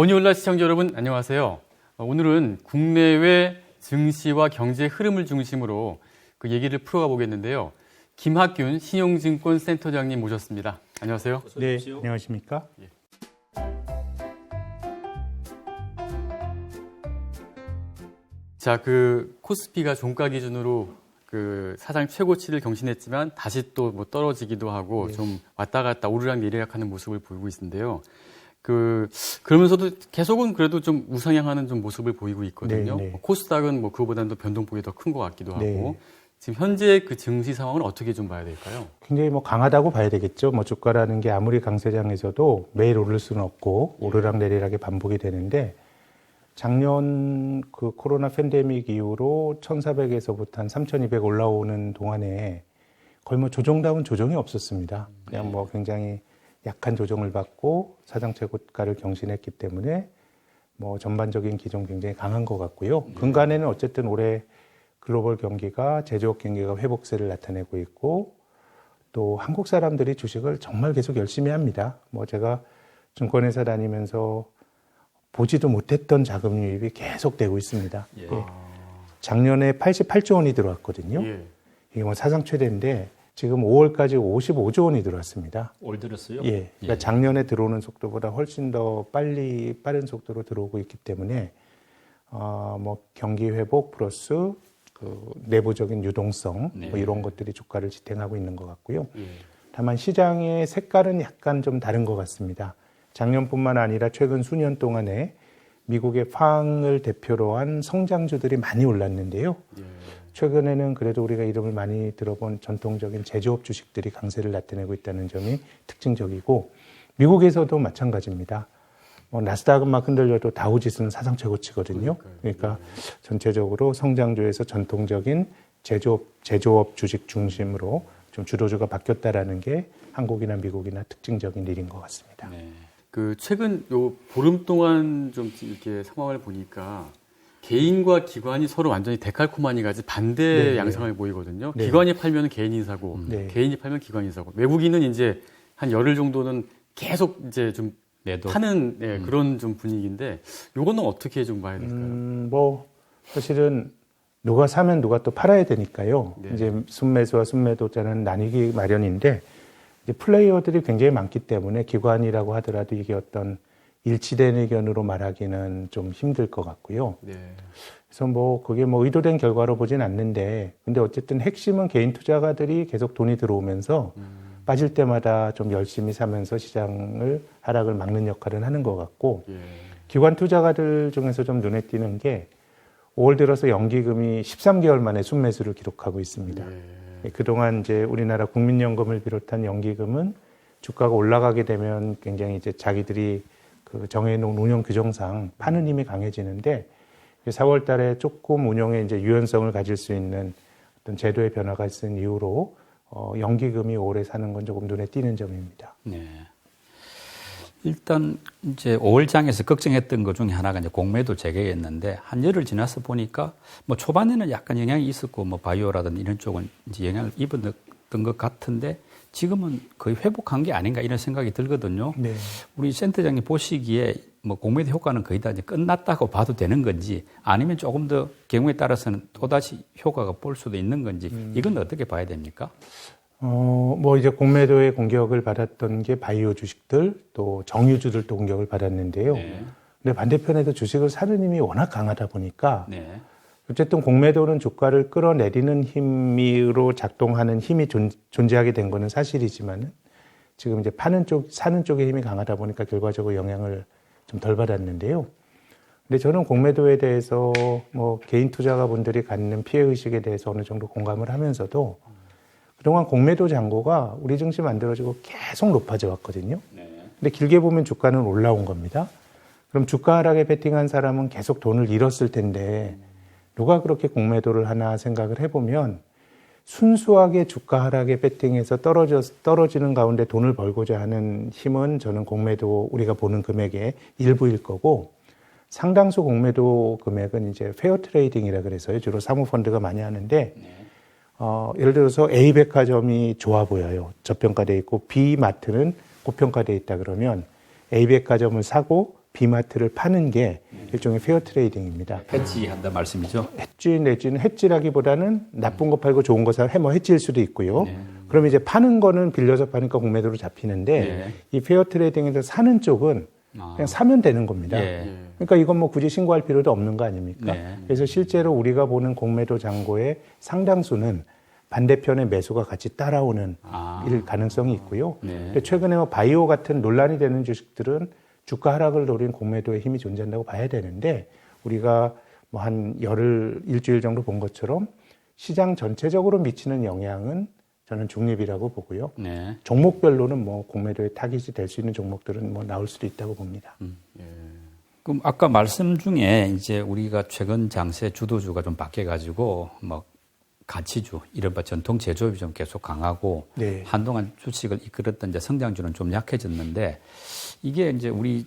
버니올라 시청자 여러분 안녕하세요. 오늘은 국내외 증시와 경제 흐름을 중심으로 그 얘기를 풀어가 보겠는데요. 김학균 신용증권 센터장님 모셨습니다. 안녕하세요. 네, 안녕하십니까? 예. 자, 그 코스피가 종가 기준으로 그 사상 최고치를 경신했지만 다시 또 뭐 떨어지기도 하고 네. 좀 왔다 갔다 오르락내리락하는 모습을 보이고 있는데요. 그러면서도 계속은 그래도 좀 우상향하는 좀 모습을 보이고 있거든요. 네, 네. 코스닥은 뭐 그거보다는 변동폭이 더 큰 것 같기도 하고. 네. 지금 현재 그 증시 상황을 어떻게 좀 봐야 될까요? 굉장히 뭐 강하다고 봐야 되겠죠. 뭐 주가라는 게 아무리 강세장에서도 매일 오를 수는 없고 오르락내리락이 반복이 되는데 작년 그 코로나 팬데믹 이후로 1,400에서부터 한 3,200 올라오는 동안에 거의 뭐 조정다운 조정이 없었습니다. 그냥 뭐 굉장히 약한 조정을 받고 사상 최고가를 경신했기 때문에 뭐 전반적인 기조는 굉장히 강한 것 같고요. 근간에는 어쨌든 올해 글로벌 경기가 제조업 경기가 회복세를 나타내고 있고 또 한국 사람들이 주식을 정말 계속 열심히 합니다. 뭐 제가 증권회사 다니면서 보지도 못했던 자금 유입이 계속 되고 있습니다. 예. 작년에 88조 원이 들어왔거든요. 예. 이게 뭐 사상 최대인데 지금 5월까지 55조 원이 들어왔습니다. 올 들었어요? 예. 그러니까 작년에 들어오는 속도보다 훨씬 더 빠른 속도로 들어오고 있기 때문에 뭐 경기 회복 플러스 그 내부적인 유동성 네. 뭐 이런 것들이 주가를 지탱하고 있는 것 같고요. 예. 다만 시장의 색깔은 약간 좀 다른 것 같습니다. 작년뿐만 아니라 최근 수년 동안에 미국의 팡을 대표로 한 성장주들이 많이 올랐는데요. 예. 최근에는 그래도 우리가 이름을 많이 들어본 전통적인 제조업 주식들이 강세를 나타내고 있다는 점이 특징적이고 미국에서도 마찬가지입니다. 나스닥은 막 흔들려도 다우지수는 사상 최고치거든요. 그러니까 전체적으로 성장주에서 전통적인 제조업 주식 중심으로 좀 주도주가 바뀌었다라는 게 한국이나 미국이나 특징적인 일인 것 같습니다. 네. 그 최근 요 보름 동안 좀 이렇게 상황을 보니까 개인과 기관이 서로 완전히 데칼코마니 가지 반대 네, 양상을 보이거든요. 네. 기관이 팔면 개인이 사고, 네. 개인이 팔면 기관이 사고. 외국인은 이제 한 열흘 정도는 계속 이제 좀 매도. 파는 그런 좀 분위기인데, 요거는 어떻게 좀 봐야 될까요? 뭐 사실은 누가 사면 누가 또 팔아야 되니까요. 네. 이제 순매수와 순매도자는 나뉘기 마련인데 이제 플레이어들이 굉장히 많기 때문에 기관이라고 하더라도 이게 어떤 일치된 의견으로 말하기는 좀 힘들 것 같고요. 네. 그래서 뭐 그게 뭐 의도된 결과로 보진 않는데 근데 어쨌든 핵심은 개인 투자가들이 계속 돈이 들어오면서 빠질 때마다 좀 열심히 사면서 시장을 하락을 막는 역할을 하는 것 같고 예. 기관 투자가들 중에서 좀 눈에 띄는 게 5월 들어서 연기금이 13개월 만에 순매수를 기록하고 있습니다. 예. 그동안 이제 우리나라 국민연금을 비롯한 연기금은 주가가 올라가게 되면 굉장히 이제 자기들이 그 정해놓은 운영 규정상 파는 힘이 강해지는데 4월 달에 조금 운영에 이제 유연성을 가질 수 있는 어떤 제도의 변화가 있은 이후로 연기금이 오래 사는 건 조금 눈에 띄는 점입니다. 네. 일단 이제 5월장에서 걱정했던 것 중에 하나가 이제 공매도 재개였는데 한 열흘 지나서 보니까 뭐 초반에는 약간 영향이 있었고 뭐 바이오라든지 이런 쪽은 이제 영향을 입었던 것 같은데 지금은 거의 회복한 게 아닌가 이런 생각이 들거든요. 네. 우리 센터장님 보시기에 뭐 공매도 효과는 거의 다 이제 끝났다고 봐도 되는 건지 아니면 조금 더 경우에 따라서는 또다시 효과가 볼 수도 있는 건지 이건 어떻게 봐야 됩니까? 뭐 이제 공매도의 공격을 받았던 게 바이오 주식들 또 정유주들도 공격을 받았는데요. 네. 근데 반대편에도 주식을 사는 힘이 워낙 강하다 보니까 네. 어쨌든 공매도는 주가를 끌어내리는 힘으로 작동하는 힘이 존재하게 된 거는 사실이지만 지금 이제 사는 쪽의 힘이 강하다 보니까 결과적으로 영향을 좀 덜 받았는데요. 근데 저는 공매도에 대해서 뭐 개인 투자가분들이 갖는 피해의식에 대해서 어느 정도 공감을 하면서도 그동안 공매도 잔고가 우리 증시 만들어지고 계속 높아져 왔거든요. 근데 길게 보면 주가는 올라온 겁니다. 그럼 주가 하락에 베팅한 사람은 계속 돈을 잃었을 텐데 누가 그렇게 공매도를 하나 생각을 해보면 순수하게 주가 하락에 베팅해서 떨어지는 가운데 돈을 벌고자 하는 힘은 저는 공매도 우리가 보는 금액의 일부일 거고 상당수 공매도 금액은 이제 페어 트레이딩이라 그래서요. 주로 사모펀드가 많이 하는데 예를 들어서 A백화점이 좋아 보여요. 저평가돼 있고 B마트는 고평가돼 있다 그러면 A백화점을 사고 비마트를 파는 게 일종의 페어 트레이딩입니다. 해지한다 말씀이죠? 해지 내지는 해지라기보다는 나쁜 거 팔고 좋은 거 사면 뭐 해지일 수도 있고요. 네. 그럼 이제 파는 거는 빌려서 파니까 공매도로 잡히는데 네. 이 페어 트레이딩에서 사는 쪽은 그냥 사면 되는 겁니다. 예. 그러니까 이건 뭐 굳이 신고할 필요도 없는 거 아닙니까? 네. 그래서 실제로 우리가 보는 공매도 잔고의 상당수는 반대편의 매수가 같이 따라오는 일 가능성이 있고요. 네. 근데 최근에 뭐 바이오 같은 논란이 되는 주식들은 주가 하락을 노린 공매도의 힘이 존재한다고 봐야 되는데 우리가 뭐 한 일주일 정도 본 것처럼 시장 전체적으로 미치는 영향은 저는 중립이라고 보고요. 네. 종목별로는 뭐 공매도의 타깃이 될 수 있는 종목들은 뭐 나올 수도 있다고 봅니다. 그럼 아까 말씀 중에 이제 우리가 최근 장세 주도주가 좀 바뀌어가지고 뭐 가치주, 이른바 전통 제조업이 좀 계속 강하고 네. 한동안 주식을 이끌었던 이제 성장주는 좀 약해졌는데 이게 이제 우리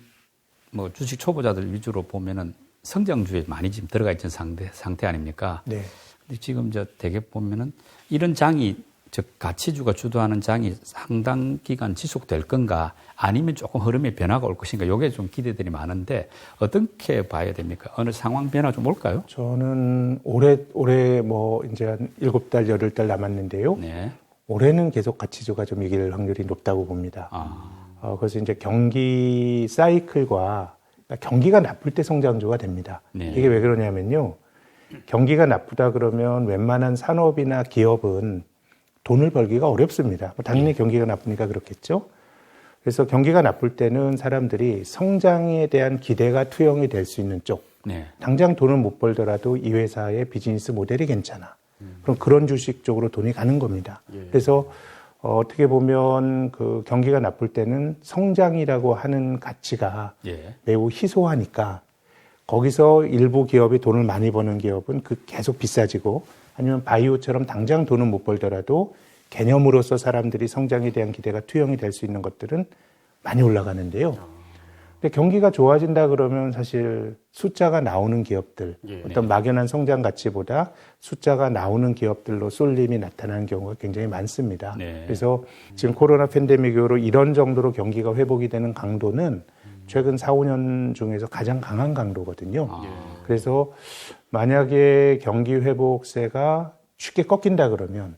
뭐 주식 초보자들 위주로 보면은 성장주에 많이 지금 들어가 있는 상태 아닙니까? 네. 근데 지금 저 대개 보면은 이런 장이 즉 가치주가 주도하는 장이 상당 기간 지속될 건가 아니면 조금 흐름의 변화가 올 것인가 이게 좀 기대들이 많은데 어떻게 봐야 됩니까? 어느 상황 변화 좀 올까요? 저는 올해 뭐 이제 한 7달, 8달 남았는데요. 네. 올해는 계속 가치주가 좀 이길 확률이 높다고 봅니다. 그래서 이제 경기 사이클과 그러니까 경기가 나쁠 때 성장주가 됩니다. 네. 이게 왜 그러냐면요. 경기가 나쁘다 그러면 웬만한 산업이나 기업은 돈을 벌기가 어렵습니다. 당연히 경기가 나쁘니까 그렇겠죠. 그래서 경기가 나쁠 때는 사람들이 성장에 대한 기대가 투영이 될 수 있는 쪽. 네. 당장 돈을 못 벌더라도 이 회사의 비즈니스 모델이 괜찮아. 그럼 그런 주식 쪽으로 돈이 가는 겁니다. 그래서 어떻게 보면 그 경기가 나쁠 때는 성장이라고 하는 가치가 예. 매우 희소하니까 거기서 일부 기업이 돈을 많이 버는 기업은 그 계속 비싸지고 아니면 바이오처럼 당장 돈은 못 벌더라도 개념으로서 사람들이 성장에 대한 기대가 투영이 될 수 있는 것들은 많이 올라가는데요. 근데 경기가 좋아진다 그러면 사실 숫자가 나오는 기업들, 어떤 막연한 성장 가치보다 숫자가 나오는 기업들로 쏠림이 나타나는 경우가 굉장히 많습니다. 네. 그래서 지금 코로나 팬데믹 이후로 이런 정도로 경기가 회복이 되는 강도는 최근 4, 5년 중에서 가장 강한 강도거든요. 그래서 만약에 경기 회복세가 쉽게 꺾인다 그러면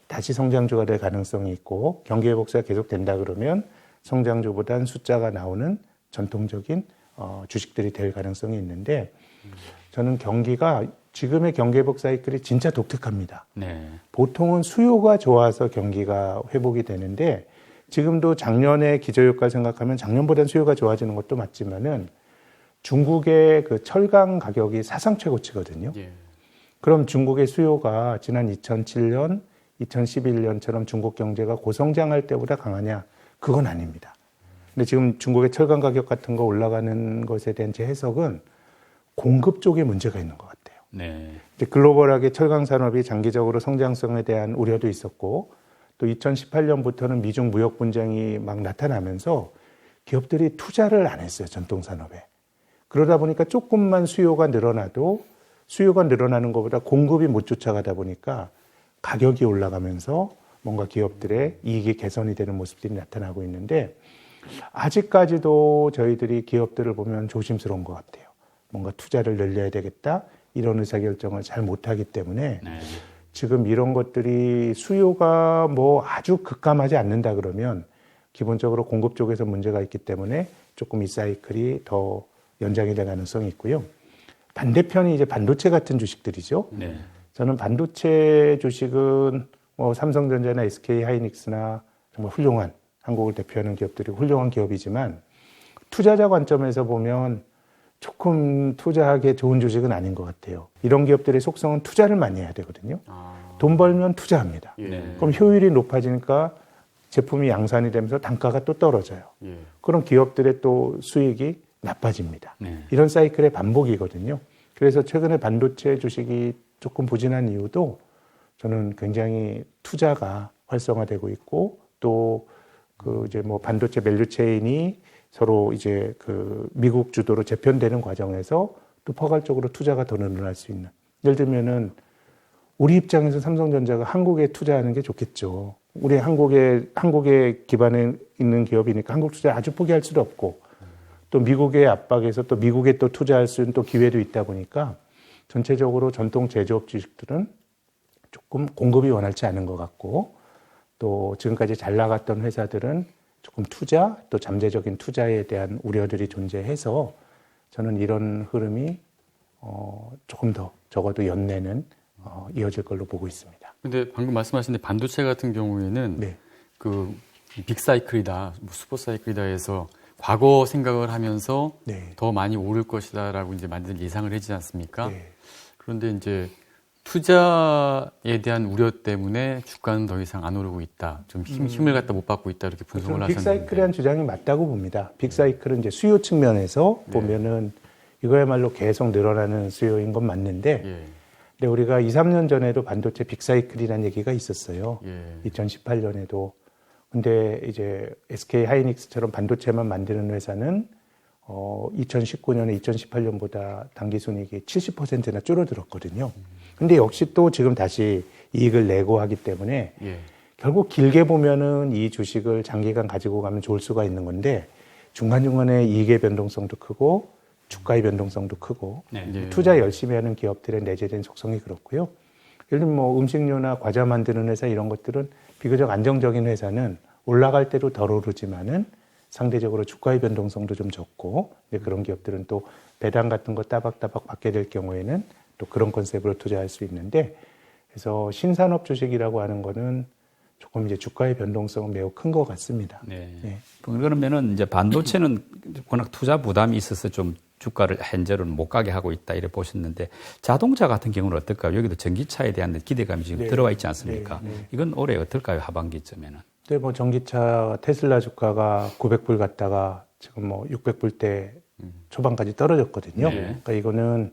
다시 성장주가 될 가능성이 있고 경기 회복세가 계속 된다 그러면 성장주보다는 숫자가 나오는 전통적인 주식들이 될 가능성이 있는데 저는 경기가 지금의 경기 회복 사이클이 진짜 독특합니다. 네. 보통은 수요가 좋아서 경기가 회복이 되는데 지금도 작년의 기저효과를 생각하면 작년보다는 수요가 좋아지는 것도 맞지만은 중국의 그 철강 가격이 사상 최고치거든요. 그럼 중국의 수요가 지난 2007년, 2011년처럼 중국 경제가 고성장할 때보다 강하냐? 그건 아닙니다. 근데 지금 중국의 철강 가격 같은 거 올라가는 것에 대한 제 해석은 공급 쪽에 문제가 있는 것 같아요. 네. 이제 글로벌하게 철강 산업이 장기적으로 성장성에 대한 우려도 있었고 또 2018년부터는 미중 무역 분쟁이 막 나타나면서 기업들이 투자를 안 했어요, 전통 산업에. 그러다 보니까 조금만 수요가 늘어나도 수요가 늘어나는 것보다 공급이 못 쫓아가다 보니까 가격이 올라가면서 뭔가 기업들의 이익이 개선이 되는 모습들이 나타나고 있는데 아직까지도 저희들이 기업들을 보면 조심스러운 것 같아요. 뭔가 투자를 늘려야 되겠다 이런 의사결정을 잘 못하기 때문에 네. 지금 이런 것들이 수요가 뭐 아주 급감하지 않는다 그러면 기본적으로 공급 쪽에서 문제가 있기 때문에 조금 이 사이클이 더 연장이 될 가능성이 있고요. 반대편이 이제 반도체 같은 주식들이죠. 네. 저는 반도체 주식은 뭐 삼성전자나 SK 하이닉스나 정말 훌륭한 한국을 대표하는 기업들이 훌륭한 기업이지만 투자자 관점에서 보면 조금 투자하기에 좋은 주식은 아닌 것 같아요. 이런 기업들의 속성은 투자를 많이 해야 되거든요. 돈 벌면 투자합니다. 네. 그럼 효율이 높아지니까 제품이 양산이 되면서 단가가 또 떨어져요. 그럼 기업들의 또 수익이 나빠집니다. 네. 이런 사이클의 반복이거든요. 그래서 최근에 반도체 주식이 조금 부진한 이유도 저는 굉장히 투자가 활성화되고 있고 또 그 이제 뭐 반도체 밸류 체인이 서로 이제 그 미국 주도로 재편되는 과정에서 또 포괄적으로 투자가 더 늘어날 수 있는. 예를 들면은 우리 입장에서 삼성전자가 한국에 투자하는 게 좋겠죠. 우리 한국에 기반에 있는 기업이니까 한국 투자 아주 포기할 수도 없고 또 미국의 압박에서 또 미국에 또 투자할 수 있는 또 기회도 있다 보니까 전체적으로 전통 제조업 주식들은 조금 공급이 원활치 않은 것 같고 또 지금까지 잘 나갔던 회사들은 조금 투자 또 잠재적인 투자에 대한 우려들이 존재해서 저는 이런 흐름이 조금 더 적어도 연내는 이어질 걸로 보고 있습니다. 근데 방금 말씀하신 반도체 같은 경우에는 네. 그 빅사이클이다, 슈퍼사이클이다 해서 과거 생각을 하면서 네. 더 많이 오를 것이다라고 이제 많이들 예상을 하지 않습니까? 네. 그런데 이제 투자에 대한 우려 때문에 주가는 더 이상 안 오르고 있다. 좀 힘을 갖다 못 받고 있다. 이렇게 분석을 하셨는데. 빅사이클이라는 주장이 맞다고 봅니다. 빅사이클은 이제 수요 측면에서 보면은 이거야말로 계속 늘어나는 수요인 건 맞는데 예. 근데 우리가 2, 3년 전에도 반도체 빅사이클이라는 얘기가 있었어요. 예. 2018년에도. 근데 이제 SK 하이닉스처럼 반도체만 만드는 회사는 2019년에 2018년보다 당기순이익이 70%나 줄어들었거든요. 근데 역시 또 지금 다시 이익을 내고 하기 때문에 예. 결국 길게 보면은 이 주식을 장기간 가지고 가면 좋을 수가 있는 건데 중간중간에 이익의 변동성도 크고 주가의 변동성도 크고 네. 예. 투자 열심히 하는 기업들의 내재된 속성이 그렇고요. 예를 들면 뭐 음식료나 과자 만드는 회사 이런 것들은 비교적 안정적인 회사는 올라갈 때도 덜 오르지만은 상대적으로 주가의 변동성도 좀 적고 그런 기업들은 또 배당 같은 거 따박따박 받게 될 경우에는 또 그런 컨셉으로 투자할 수 있는데 그래서 신산업 주식이라고 하는 거는 조금 이제 주가의 변동성은 매우 큰 것 같습니다. 네. 네. 그러면은 이제 반도체는 워낙 투자 부담이 있어서 좀 주가를 현재로는 못 가게 하고 있다 이렇게 보셨는데 자동차 같은 경우는 어떨까요? 여기도 전기차에 대한 기대감이 지금 네. 들어와 있지 않습니까? 네. 네. 이건 올해 어떨까요? 하반기쯤에는. 근데 뭐 전기차 테슬라 주가가 900불 갔다가 지금 뭐 600불대 초반까지 떨어졌거든요. 네. 그러니까 이거는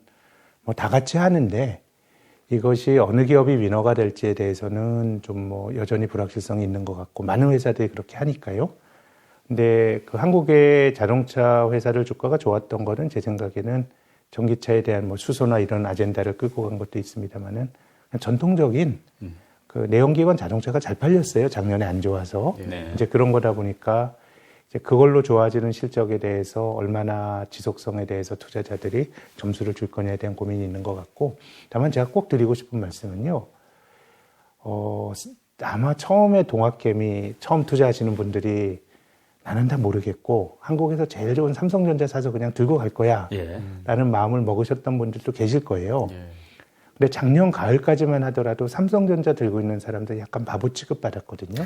뭐 다 같이 하는데 이것이 어느 기업이 위너가 될지에 대해서는 좀 뭐 여전히 불확실성이 있는 것 같고 많은 회사들이 그렇게 하니까요. 근데 그 한국의 자동차 회사들 주가가 좋았던 거는 제 생각에는 전기차에 대한 뭐 수소나 이런 아젠다를 끌고 간 것도 있습니다만은 전통적인 그 내연기관 자동차가 잘 팔렸어요. 작년에 안 좋아서. 네. 이제 그런 거다 보니까 이제 그걸로 좋아지는 실적에 대해서 얼마나 지속성에 대해서 투자자들이 점수를 줄 거냐에 대한 고민이 있는 것 같고 다만 제가 꼭 드리고 싶은 말씀은요. 아마 처음에 동학개미 처음 투자하시는 분들이 나는 다 모르겠고 한국에서 제일 좋은 삼성전자 사서 그냥 들고 갈 거야 예. 라는 마음을 먹으셨던 분들도 계실 거예요. 예. 근데 작년 가을까지만 하더라도 삼성전자 들고 있는 사람들 약간 바보 취급 받았거든요.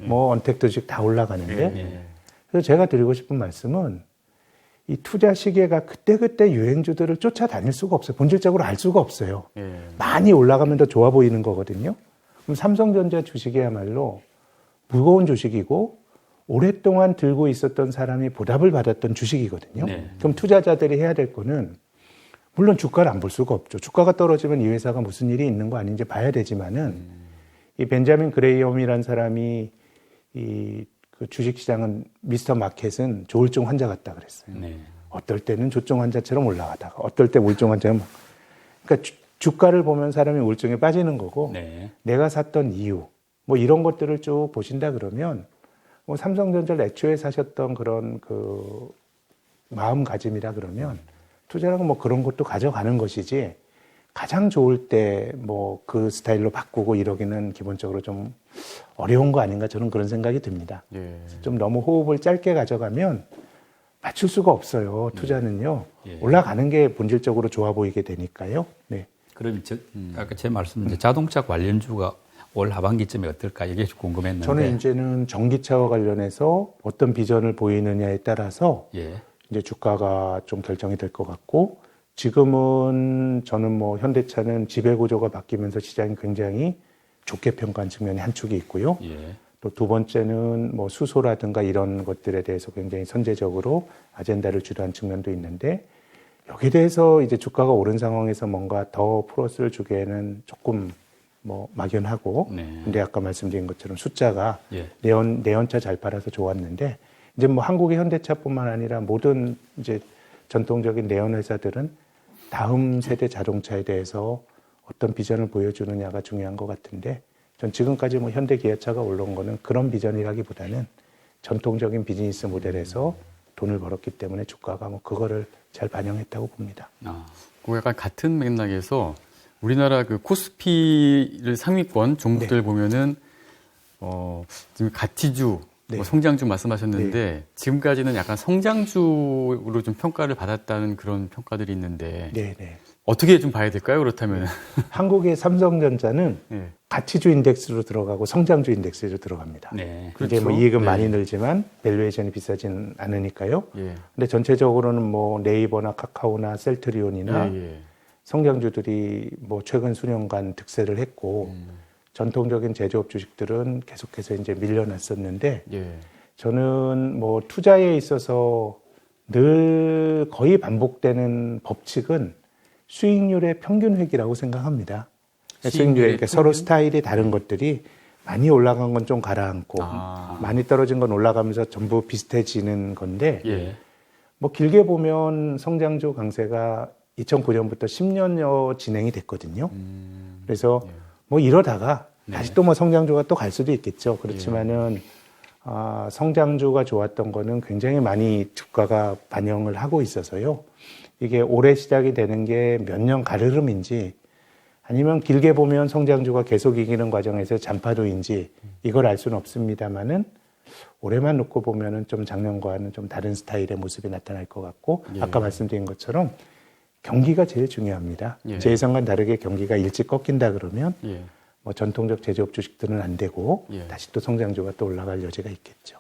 뭐 언택트 주식 다 올라가는데. 예. 그래서 제가 드리고 싶은 말씀은 이 투자 시계가 그때그때 유행주들을 쫓아다닐 수가 없어요. 본질적으로 알 수가 없어요. 예. 많이 올라가면 더 좋아 보이는 거거든요. 그럼 삼성전자 주식이야말로 무거운 주식이고 오랫동안 들고 있었던 사람이 보답을 받았던 주식이거든요. 네. 그럼 투자자들이 해야 될 거는 물론 주가를 안 볼 수가 없죠. 주가가 떨어지면 이 회사가 무슨 일이 있는 거 아닌지 봐야 되지만은 이 벤자민 그레이엄이라는 사람이 그 주식시장은 미스터 마켓은 조울증 환자 같다 그랬어요. 네. 어떨 때는 조증 환자처럼 올라가다가 어떨 때 우울증 환자처럼 그러니까 주가를 보면 사람이 우울증에 빠지는 거고 네. 내가 샀던 이유 뭐 이런 것들을 쭉 보신다 그러면 뭐 삼성전자를 애초에 사셨던 그런 그 마음가짐이라 그러면 투자라고 뭐 그런 것도 가져가는 것이지 가장 좋을 때 뭐 그 스타일로 바꾸고 이러기는 기본적으로 좀 어려운 거 아닌가 저는 그런 생각이 듭니다. 예. 좀 너무 호흡을 짧게 가져가면 맞출 수가 없어요. 투자는요. 예. 올라가는 게 본질적으로 좋아 보이게 되니까요. 네. 그럼 아까 제 말씀 이제 자동차 관련주가 올 하반기쯤에 어떨까 이게 궁금했는데. 저는 이제는 전기차와 관련해서 어떤 비전을 보이느냐에 따라서 예. 이제 주가가 좀 결정이 될 것 같고 지금은 저는 뭐 현대차는 지배구조가 바뀌면서 시장이 굉장히 좋게 평가한 측면이 한 축이 있고요. 예. 또 두 번째는 뭐 수소라든가 이런 것들에 대해서 굉장히 선제적으로 아젠다를 주도한 측면도 있는데 여기에 대해서 이제 주가가 오른 상황에서 뭔가 더 플러스를 주기에는 조금 뭐 막연하고 네. 근데 아까 말씀드린 것처럼 숫자가 예. 내연차 잘 팔아서 좋았는데 이제 뭐 한국의 현대차뿐만 아니라 모든 이제 전통적인 내연 회사들은 다음 세대 자동차에 대해서 어떤 비전을 보여주느냐가 중요한 것 같은데 전 지금까지 뭐 현대 기아차가 올라온 거는 그런 비전이라기보다는 전통적인 비즈니스 모델에서 돈을 벌었기 때문에 주가가 뭐 그거를 잘 반영했다고 봅니다. 그 약간 같은 맥락에서 우리나라 그 코스피를 상위권 종목들 보면은 지금 가치주, 뭐 성장주 말씀하셨는데 지금까지는 약간 성장주로 좀 평가를 받았다는 그런 평가들이 있는데 어떻게 좀 봐야 될까요? 그렇다면 한국의 삼성전자는 가치주 인덱스로 들어가고 성장주 인덱스로 들어갑니다. 이게 그렇죠. 뭐 이익은 많이 늘지만 밸류에이션이 비싸진 않으니까요. 근데 전체적으로는 뭐 네이버나 카카오나 셀트리온이나 성장주들이 뭐 최근 수년간 득세를 했고 전통적인 제조업 주식들은 계속해서 이제 밀려났었는데 저는 뭐 투자에 있어서 늘 거의 반복되는 법칙은 수익률의 평균 획이라고 생각합니다. 수익률, 그러니까 서로 스타일이 다른 것들이 많이 올라간 건 좀 가라앉고 많이 떨어진 건 올라가면서 전부 비슷해지는 건데 뭐 길게 보면 성장주 강세가 2009년부터 10년여 진행이 됐거든요. 그래서 뭐 이러다가 다시 또 뭐 성장주가 또 갈 수도 있겠죠. 그렇지만은 성장주가 좋았던 거는 굉장히 많이 주가가 반영을 하고 있어서요. 이게 올해 시작이 되는 게 몇 년 가르름인지 아니면 길게 보면 성장주가 계속 이기는 과정에서 잔파도인지 이걸 알 수는 없습니다만은 올해만 놓고 보면은 좀 작년과는 좀 다른 스타일의 모습이 나타날 것 같고 아까 말씀드린 것처럼 경기가 제일 중요합니다. 제 예상과는 다르게 경기가 일찍 꺾인다 그러면 뭐 전통적 제조업 주식들은 안 되고 다시 또 성장주가 또 올라갈 여지가 있겠죠.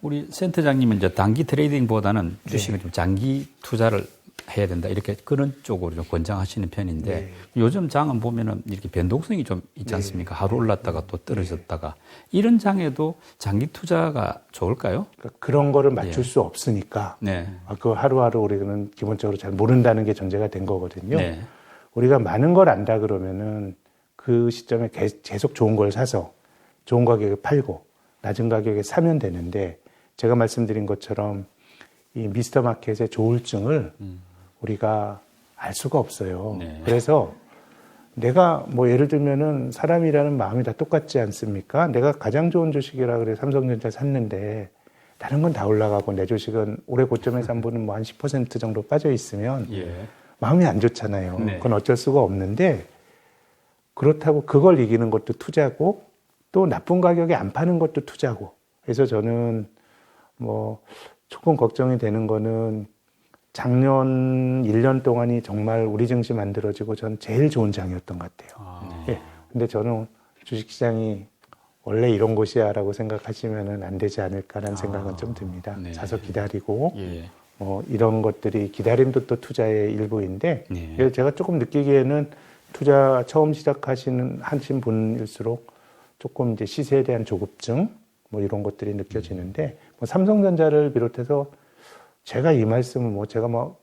우리 센터장님은 이제 단기 트레이딩보다는 주식을 좀 장기 투자를 해야 된다 이렇게 그런 쪽으로 좀 권장하시는 편인데 요즘 장은 보면은 이렇게 변동성이 좀 있지 않습니까? 하루 올랐다가 또 떨어졌다가 이런 장에도 장기 투자가 좋을까요? 그러니까 그런 거를 맞출 수 없으니까 그 하루하루 우리는 기본적으로 잘 모른다는 게 전제가 된 거거든요. 우리가 많은 걸 안다 그러면은 그 시점에 계속 좋은 걸 사서 좋은 가격에 팔고 낮은 가격에 사면 되는데 제가 말씀드린 것처럼 이 미스터 마켓의 조울증을 우리가 알 수가 없어요. 그래서 내가 뭐 예를 들면은 사람이라는 마음이 다 똑같지 않습니까? 내가 가장 좋은 주식이라 그래 삼성전자 샀는데 다른 건 다 올라가고 내 주식은 올해 고점에 산 분은 뭐 한 10% 정도 빠져 있으면 마음이 안 좋잖아요. 그건 어쩔 수가 없는데 그렇다고 그걸 이기는 것도 투자고 또 나쁜 가격에 안 파는 것도 투자고. 그래서 저는 뭐 조금 걱정이 되는 거는 작년 1년 동안이 정말 우리 증시 만들어지고 전 제일 좋은 장이었던 것 같아요. 근데 저는 주식시장이 원래 이런 곳이야라고 생각하시면은 안 되지 않을까라는 생각은 좀 듭니다. 사서 기다리고 이런 것들이 기다림도 또 투자의 일부인데 그래서 제가 조금 느끼기에는 투자 처음 하신 분일수록 조금 이제 시세에 대한 조급증 뭐 이런 것들이 느껴지는데 뭐 삼성전자를 비롯해서 제가 이 말씀을 뭐 제가 뭐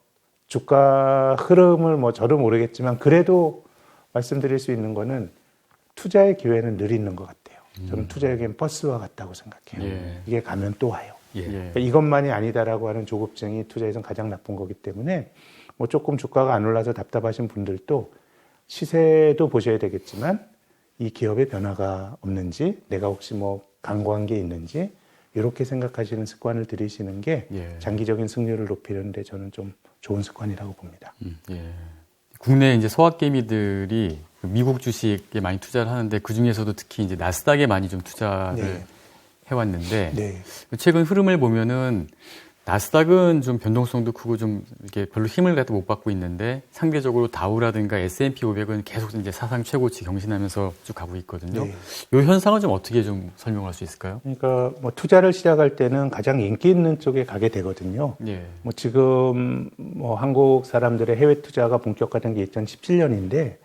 주가 흐름을 뭐 저도 모르겠지만 그래도 말씀드릴 수 있는 거는 투자의 기회는 늘 있는 것 같아요. 저는 투자에겐 버스와 같다고 생각해요. 이게 가면 또 와요. 그러니까 이것만이 아니다라고 하는 조급증이 투자에선 가장 나쁜 거기 때문에 뭐 조금 주가가 안 올라서 답답하신 분들도 시세도 보셔야 되겠지만 이 기업의 변화가 없는지 내가 혹시 뭐 간과한 게 있는지 이렇게 생각하시는 습관을 들이시는 게 장기적인 승률을 높이는 데 저는 좀 좋은 습관이라고 봅니다. 국내 이제 소확개미들이 미국 주식에 많이 투자를 하는데 그 중에서도 특히 이제 나스닥에 많이 좀 투자를 해왔는데 최근 흐름을 보면은 나스닥은 좀 변동성도 크고 좀 이렇게 별로 힘을 갖다 못 받고 있는데 상대적으로 다우라든가 S&P 500은 계속 이제 사상 최고치 경신하면서 쭉 가고 있거든요. 이 현상은 좀 어떻게 좀 설명할 수 있을까요? 그러니까 뭐 투자를 시작할 때는 가장 인기 있는 쪽에 가게 되거든요. 뭐 지금 뭐 한국 사람들의 해외 투자가 본격화된 게 2017년인데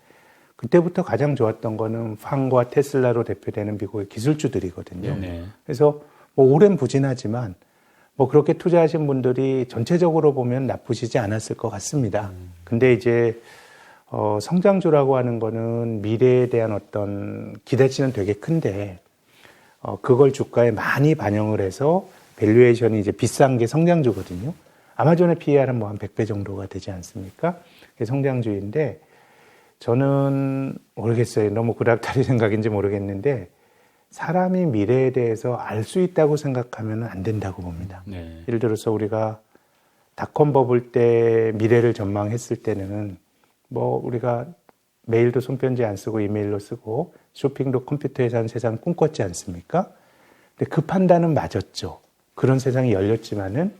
그때부터 가장 좋았던 거는 팡과 테슬라로 대표되는 미국의 기술주들이거든요. 그래서 뭐 오랜 부진하지만 뭐 그렇게 투자하신 분들이 전체적으로 보면 나쁘시지 않았을 것 같습니다. 근데 이제 성장주라고 하는 거는 미래에 대한 어떤 기대치는 되게 큰데 그걸 주가에 많이 반영을 해서 밸류에이션이 이제 비싼 게 성장주거든요. 아마존의 PER은 뭐 한 100배 정도가 되지 않습니까? 그게 성장주인데 저는 모르겠어요. 너무 구닥다리 생각인지 모르겠는데 사람이 미래에 대해서 알 수 있다고 생각하면 안 된다고 봅니다. 네. 예를 들어서 우리가 닷컴 버블 때 미래를 전망했을 때는 뭐 우리가 메일도 손편지 안 쓰고 이메일로 쓰고 쇼핑도 컴퓨터에서 하는 세상 꿈꿨지 않습니까? 근데 그 판단은 맞았죠. 그런 세상이 열렸지만은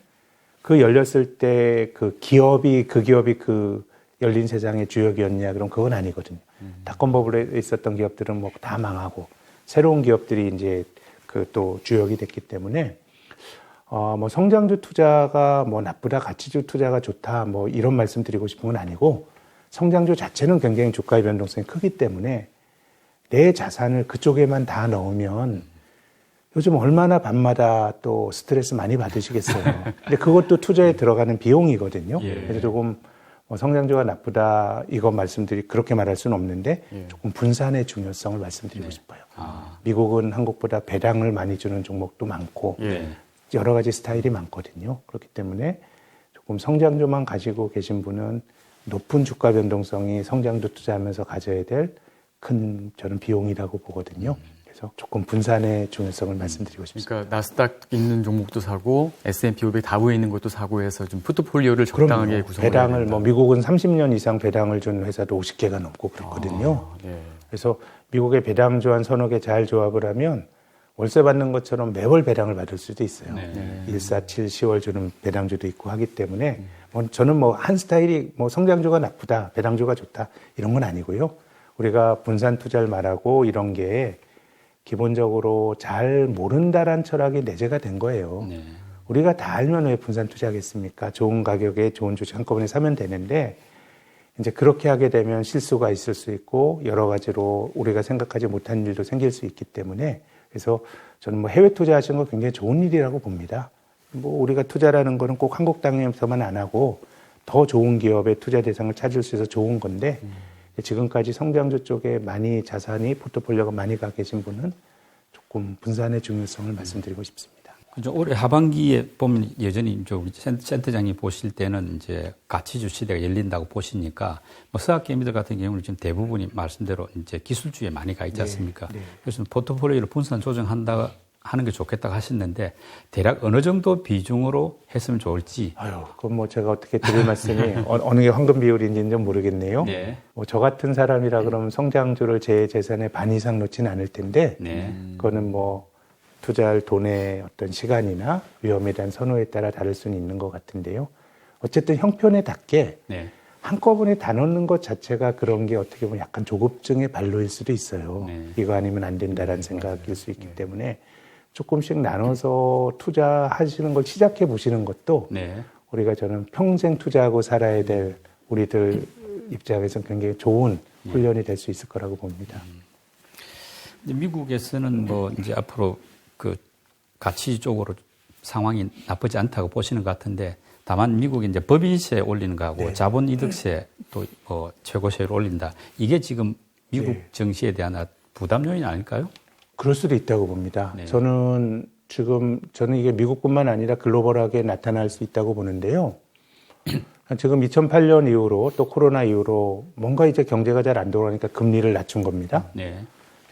그 열렸을 때 그 기업이 그 열린 세상의 주역이었냐? 그럼 그건 아니거든요. 닷컴 버블에 있었던 기업들은 뭐 다 망하고 새로운 기업들이 이제 그 또 주역이 됐기 때문에 뭐 성장주 투자가 뭐 나쁘다, 가치주 투자가 좋다, 뭐 이런 말씀 드리고 싶은 건 아니고 성장주 자체는 굉장히 주가의 변동성이 크기 때문에 내 자산을 그쪽에만 다 넣으면 요즘 얼마나 밤마다 또 스트레스 많이 받으시겠어요. 근데 그것도 투자에 들어가는 비용이거든요. 예. 그래서 조금 뭐 성장주가 나쁘다 이거 그렇게 말할 수는 없는데 조금 분산의 중요성을 말씀드리고 싶어요. 미국은 한국보다 배당을 많이 주는 종목도 많고 여러 가지 스타일이 많거든요. 그렇기 때문에 조금 성장주만 가지고 계신 분은 높은 주가 변동성이 성장주 투자하면서 가져야 될 큰 저는 비용이라고 보거든요. 그래서 조금 분산의 중요성을 말씀드리고 싶습니다. 그러니까 나스닥 있는 종목도 사고 S&P 500 다우에 있는 것도 사고 해서 좀 포트폴리오를 적당하게 구성해야 배당을 된다. 뭐 미국은 30년 이상 배당을 준 회사도 50개가 넘고 그랬거든요. 네. 그래서 미국의 배당주 한 서너 개 잘 조합을 하면 월세 받는 것처럼 매월 배당을 받을 수도 있어요. 네. 147, 10월 주는 배당주도 있고 하기 때문에 저는 뭐 한 스타일이 뭐 성장주가 나쁘다, 배당주가 좋다 이런 건 아니고요. 우리가 분산 투자를 말하고 이런 게 기본적으로 잘 모른다란 철학이 내재가 된 거예요. 네. 우리가 다 알면 왜 분산 투자하겠습니까? 좋은 가격에 좋은 주식 한꺼번에 사면 되는데 이제 그렇게 하게 되면 실수가 있을 수 있고 여러 가지로 우리가 생각하지 못한 일도 생길 수 있기 때문에 그래서 저는 뭐 해외 투자하시는 거 굉장히 좋은 일이라고 봅니다. 뭐 우리가 투자라는 거는 꼭 한국 땅에서만 안 하고 더 좋은 기업의 투자 대상을 찾을 수 있어서 좋은 건데 지금까지 성장주 쪽에 많이 자산이 포트폴리오가 많이 가 계신 분은 조금 분산의 중요성을 말씀드리고 싶습니다. 그죠. 올해 하반기에 보면 여전히 이제 우리 센터장님 보실 때는 이제 가치주 시대가 열린다고 보시니까 뭐 서학개미들 같은 경우는 지금 대부분이 말씀대로 이제 기술주에 많이 가 있지 않습니까? 네. 그래서 포트폴리오를 분산 조정한다 하는 게 좋겠다고 하셨는데 대략 어느 정도 비중으로 했으면 좋을지. 그건 뭐 제가 어떻게 드릴 말씀이 어느 게 황금 비율인지는 좀 모르겠네요. 네. 뭐 저 같은 사람이라 그러면 성장주를 제 재산의 반 이상 놓지는 않을 텐데 네. 그거는 뭐 투자할 돈의 어떤 시간이나 위험에 대한 선호에 따라 다를 수는 있는 것 같은데요. 어쨌든 형편에 닿게 네. 한꺼번에 다 넣는 것 자체가 그런 게 어떻게 보면 약간 조급증의 발로일 수도 있어요. 네. 이거 아니면 안 된다라는 생각일 수 있기 때문에 조금씩 나눠서 투자하시는 걸 시작해 보시는 것도 네. 우리가 저는 평생 투자하고 살아야 될 우리들 입장에서 굉장히 좋은 훈련이 될 수 있을 거라고 봅니다. 미국에서는 뭐 이제 앞으로 그 가치 쪽으로 상황이 나쁘지 않다고 보시는 것 같은데 다만 미국이 이제 법인세 올리는 거하고 네. 자본이득세 또 최고세를 올린다. 이게 지금 미국 네. 정시에 대한 부담 요인 아닐까요? 그럴 수도 있다고 봅니다. 네. 저는 이게 미국뿐만 아니라 글로벌하게 나타날 수 있다고 보는데요. 지금 2008년 이후로 또 코로나 이후로 뭔가 이제 경제가 잘 안 돌아가니까 금리를 낮춘 겁니다. 네.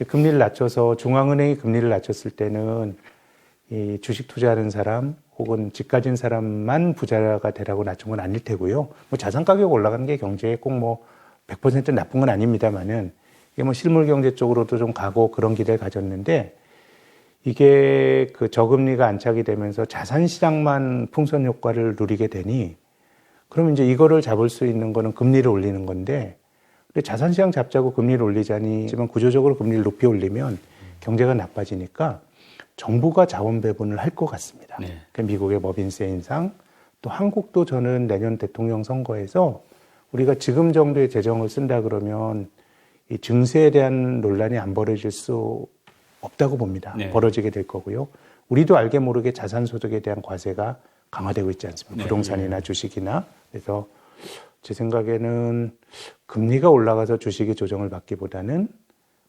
금리를 낮춰서 중앙은행이 금리를 낮췄을 때는 이 주식 투자하는 사람 혹은 집 가진 사람만 부자가 되라고 낮춘 건 아닐 테고요. 뭐 자산 가격 올라가는 게 경제에 꼭 뭐 100% 나쁜 건 아닙니다만은 이게 뭐 실물 경제 쪽으로도 좀 가고 그런 기대를 가졌는데 이게 그 저금리가 안착이 되면서 자산 시장만 풍선 효과를 누리게 되니 그러면 이제 이거를 잡을 수 있는 거는 금리를 올리는 건데 근데 자산 시장 잡자고 금리를 올리자니 하지만 구조적으로 금리를 높이 올리면 경제가 나빠지니까 정부가 자원 배분을 할 것 같습니다. 네. 그러니까 미국의 법인세 인상 또 한국도 저는 내년 대통령 선거에서 우리가 지금 정도의 재정을 쓴다 그러면 이 증세에 대한 논란이 안 벌어질 수 없다고 봅니다. 네. 벌어지게 될 거고요. 우리도 알게 모르게 자산소득에 대한 과세가 강화되고 있지 않습니까? 네. 부동산이나 주식이나. 그래서 제 생각에는 금리가 올라가서 주식이 조정을 받기보다는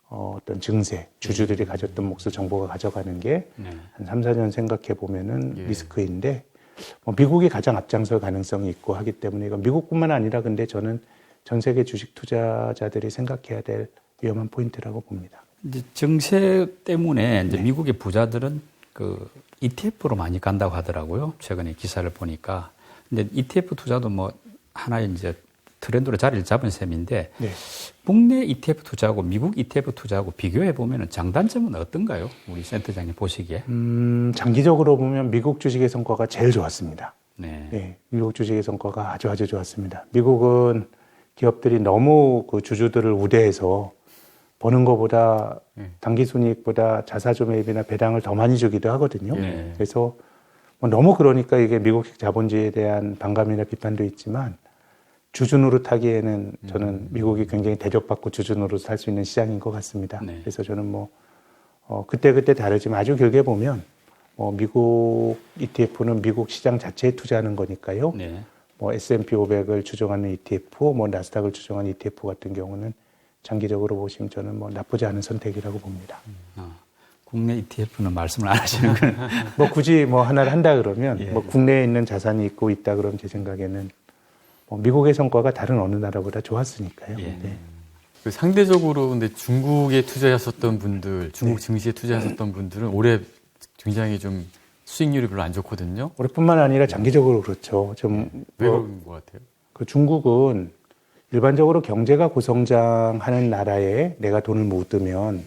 어떤 증세, 주주들이 가졌던 몫을 정부가 가져가는 게 한 3, 4년 생각해 보면은 리스크인데 미국이 가장 앞장설 가능성이 있고 하기 때문에 이건 미국뿐만 아니라 근데 저는 전 세계 주식 투자자들이 생각해야 될 위험한 포인트라고 봅니다. 이제 정세 때문에 이제 미국의 부자들은 그 ETF로 많이 간다고 하더라고요. 최근에 기사를 보니까. 근데 ETF 투자도 뭐 하나의 이제 트렌드로 자리를 잡은 셈인데 네. 국내 ETF 투자하고 미국 ETF 투자하고 비교해 보면 장단점은 어떤가요? 우리 센터장님 보시기에. 장기적으로 보면 미국 주식의 성과가 제일 좋았습니다. 네. 네, 미국 주식의 성과가 아주 좋았습니다. 미국은 기업들이 너무 그 주주들을 우대해서 버는 것보다 당기순이익보다 자사주 매입이나 배당을 더 많이 주기도 하거든요. 네. 그래서 뭐 너무 그러니까 이게 미국식 자본주의에 대한 반감이나 비판도 있지만 주주 노릇하기에는 저는 미국이 굉장히 대접받고 주주 노릇을 할 수 있는 시장인 것 같습니다. 네. 그래서 저는 뭐 그때 다르지만 아주 길게 보면 미국 ETF는 미국 시장 자체에 투자하는 거니까요. 네. 뭐 S&P 500을 추종하는 ETF, 뭐 나스닥을 추종하는 ETF 같은 경우는 장기적으로 보시면 저는 뭐 나쁘지 않은 선택이라고 봅니다. 국내 ETF는 말씀을 안 하시는 거는. 뭐 굳이 뭐 하나를 한다 그러면 예. 뭐 국내에 있는 자산이 있고 있다 그러면 제 생각에는 뭐 미국의 성과가 다른 어느 나라보다 좋았으니까요. 예. 네. 그 상대적으로 근데 중국에 투자하셨던 분들, 중국 증시에 투자하셨던 분들은 올해 굉장히 좀 수익률이 별로 안 좋거든요. 올해뿐만 아니라 장기적으로 그렇죠. 좀 왜 그런 것 같아요? 그 중국은 일반적으로 경제가 고성장하는 나라에 내가 돈을 묻으면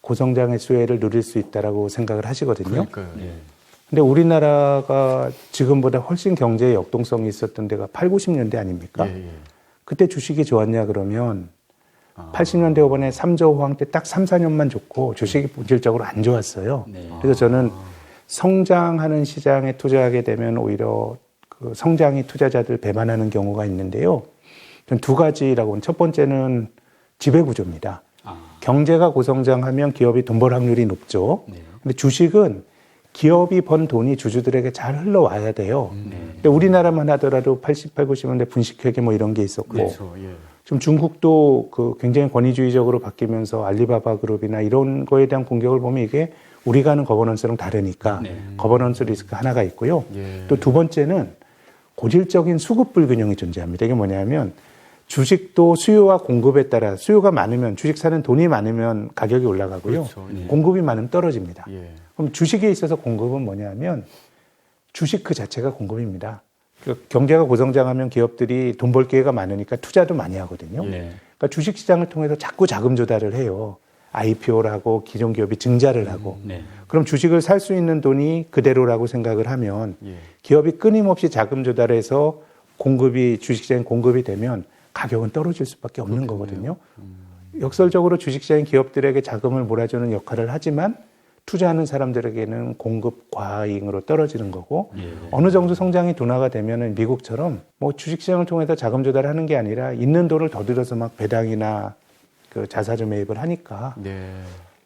고성장의 수혜를 누릴 수 있다라고 생각을 하시거든요. 그러니까요. 예. 근데 우리나라가 지금보다 훨씬 경제의 역동성이 있었던 데가 8, 90년대 아닙니까? 예, 예. 그때 주식이 좋았냐 그러면 80년대 후반에 3조 호황 때 딱 3, 4년만 좋고 주식이 본질적으로 안 좋았어요. 네. 그래서 저는 성장하는 시장에 투자하게 되면 오히려 그 성장이 투자자들 배반하는 경우가 있는데요. 전 두 가지라고 보면 첫 번째는 지배구조입니다. 경제가 고성장하면 기업이 돈 벌 확률이 높죠. 네. 근데 주식은 기업이 번 돈이 주주들에게 잘 흘러와야 돼요. 네. 근데 우리나라만 하더라도 88, 90년대 분식회계 뭐 이런 게 있었고 그렇죠. 예. 지금 중국도 그 굉장히 권위주의적으로 바뀌면서 알리바바 그룹이나 이런 거에 대한 공격을 보면 이게 우리가 하는 거버넌스랑 다르니까 네. 거버넌스 리스크 하나가 있고요. 예. 또 두 번째는 고질적인 수급 불균형이 존재합니다. 이게 뭐냐면 주식도 수요와 공급에 따라 수요가 많으면 주식 사는 돈이 많으면 가격이 올라가고요. 그렇죠. 예. 공급이 많으면 떨어집니다. 예. 그럼 주식에 있어서 공급은 뭐냐면 주식 그 자체가 공급입니다. 그 경제가 고성장하면 기업들이 돈 벌 기회가 많으니까 투자도 많이 하거든요. 네. 그러니까 주식 시장을 통해서 자꾸 자금 조달을 해요. IPO를 하고 기존 기업이 증자를 하고. 네. 그럼 주식을 살 수 있는 돈이 그대로라고 생각을 하면 예. 기업이 끊임없이 자금 조달해서 공급이 주식시장에 공급이 되면 가격은 떨어질 수밖에 없는 거거든요. 역설적으로 주식시장이 기업들에게 자금을 몰아주는 역할을 하지만 투자하는 사람들에게는 공급 과잉으로 떨어지는 거고 예. 어느 정도 성장이 둔화가 되면은 미국처럼 뭐 주식시장을 통해서 자금 조달하는 게 아니라 있는 돈을 더 들여서 막 배당이나 그 자사주 매입을 하니까 네.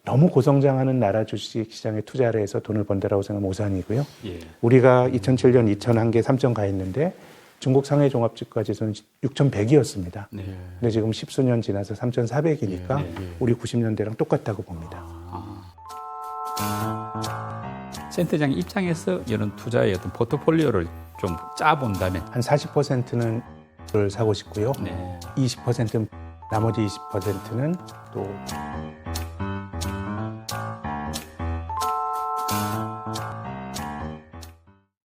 너무 고성장하는 나라 주식시장에 투자를 해서 돈을 번다라고 생각하면 오산이고요. 예. 우리가 2007년 2001개 3점 가 있는데 중국 상해 종합주가지수는 6,100이었습니다. 네. 근데 지금 10수년 지나서 3,400이니까 예, 예. 우리 90년대랑 똑같다고 봅니다. 센터장 입장에서 이런 투자의 어떤 포트폴리오를 좀 짜본다면 한 40%는 를 사고 싶고요. 네. 20%는 나머지 20%는 또